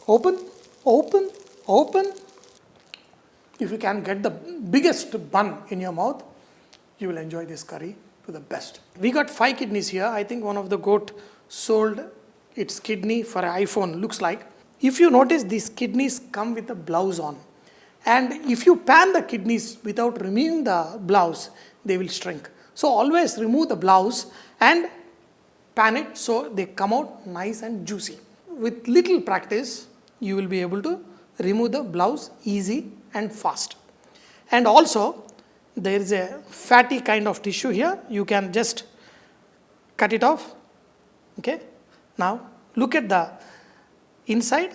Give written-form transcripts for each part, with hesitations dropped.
Open, open, open. If you can get the biggest bun in your mouth, you will enjoy this curry to the best. We got 5 kidneys here. I think one of the goat sold its kidney for an iPhone, looks like. If you notice, these kidneys come with a blouse on. And if you pan the kidneys without removing the blouse, they will shrink. So always remove the blouse and pan it so they come out nice and juicy. With little practice, you will be able to remove the blouse easy and fast. And also, there is a fatty kind of tissue here. You can just cut it off. Okay. Now, look at the inside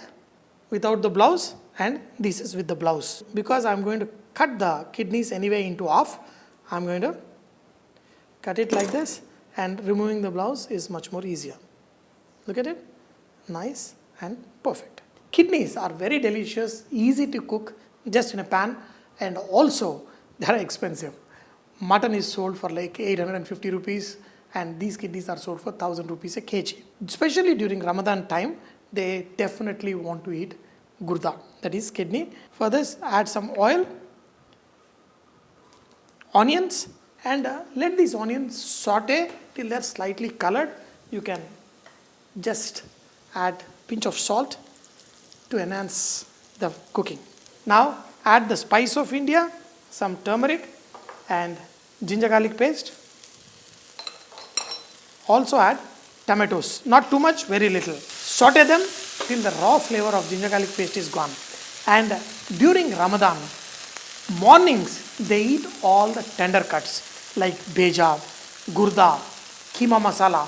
without the blouse, and this is with the blouse. Because I am going to cut the kidneys anyway into half, I am going to cut it like this, and removing the blouse is much more easier. Look at it, nice and perfect. Kidneys are very delicious, easy to cook just in a pan, and also they are expensive. Mutton is sold for like 850 rupees, and these kidneys are sold for 1000 rupees a kg. Especially during Ramadan time, they definitely want to eat Gurda, that is kidney. For this, add some oil, onions, and let these onions saute till they are slightly colored. You can just add pinch of salt to enhance the cooking. Now add the spice of India, some turmeric and ginger garlic paste. Also add tomatoes, not too much, very little. Saute them till the raw flavor of ginger garlic paste is gone. And during Ramadan, mornings they eat all the tender cuts like beja, gurda, keema masala.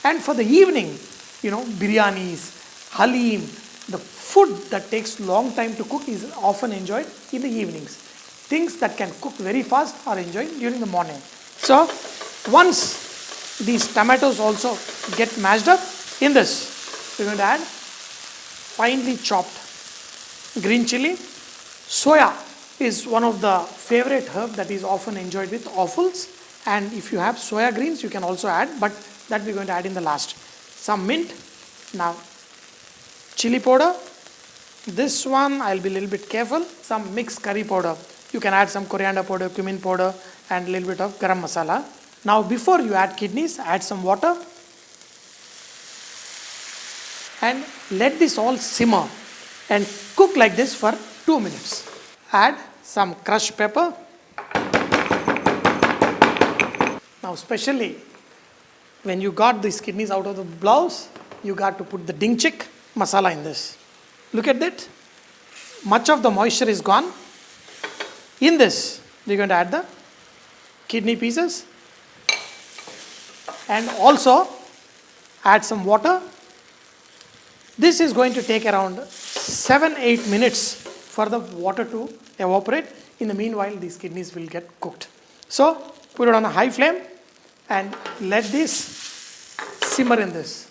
And for the evening, biryanis, halim, the food that takes long time to cook is often enjoyed in the evenings. Things that can cook very fast are enjoyed during the morning. So, once these tomatoes also get mashed up, in this, we're going to add finely chopped green chilli. Soya is one of the favorite herb that is often enjoyed with offals. And if you have soya greens, you can also add, but that we're going to add in the last. Some mint. Now, chili powder. This one, I'll be a little bit careful. Some mixed curry powder. You can add some coriander powder, cumin powder, and a little bit of garam masala. Now, before you add kidneys, add some water. And let this all simmer and cook like this for 2 minutes. Add some crushed pepper. Now, especially when you got these kidneys out of the blouse, you got to put the ding chick masala in this. Look at that. Much of the moisture is gone. In this, we're going to add the kidney pieces and also add some water. This is going to take around 7-8 minutes for the water to evaporate. In the meanwhile, these kidneys will get cooked. So, put it on a high flame and let this simmer in this.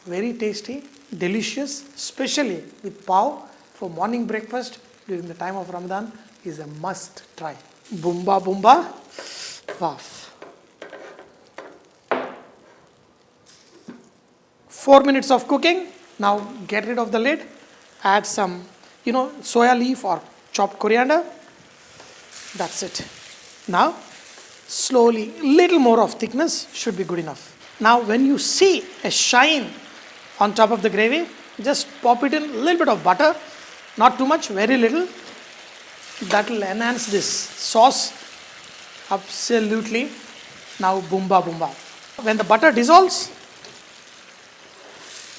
Very tasty, delicious, especially with pav for morning breakfast during the time of Ramadan is a must try. Bumba bumba, wow. 4 minutes of cooking. Now get rid of the lid. Add some, soya leaf or chopped coriander. That's it. Now, slowly, little more of thickness should be good enough. Now, when you see a shine on top of the gravy, just pop it in a little bit of butter. Not too much, very little. That will enhance this sauce absolutely. Now, bumba bumba. When the butter dissolves,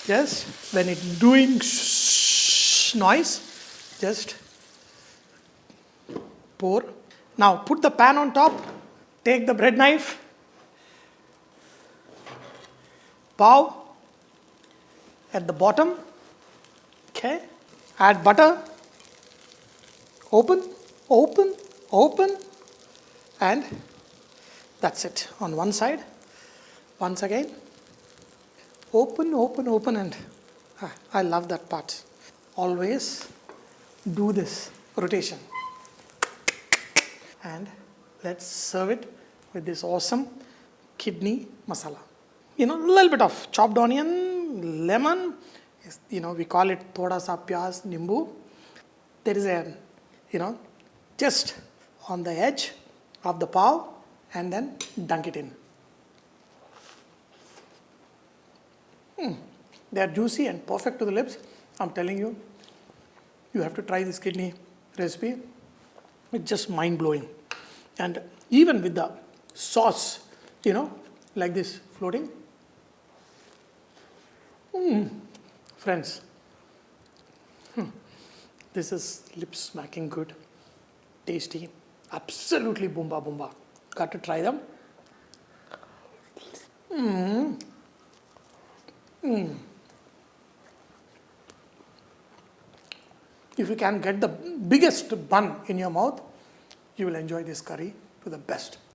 just when it's doing noise, just pour. Now, put the pan on top. Take the bread knife. Pav at the bottom. Okay. Add butter. Open, open, open. And that's it. On one side. Once again. Open, open, open. And I love that part. Always do this rotation. And let's serve it with this awesome kidney masala. A little bit of chopped onion, lemon, We call it thoda sa pyaz, nimbu. There is a, just on the edge of the pav, and then dunk it in. They are juicy and perfect to the lips. I'm telling you, you have to try this kidney recipe. It's just mind-blowing. And even with the sauce, like this floating. Friends, this is lip-smacking good, tasty, absolutely boomba boomba. Got to try them. If you can get the biggest bun in your mouth, you will enjoy this curry to the best.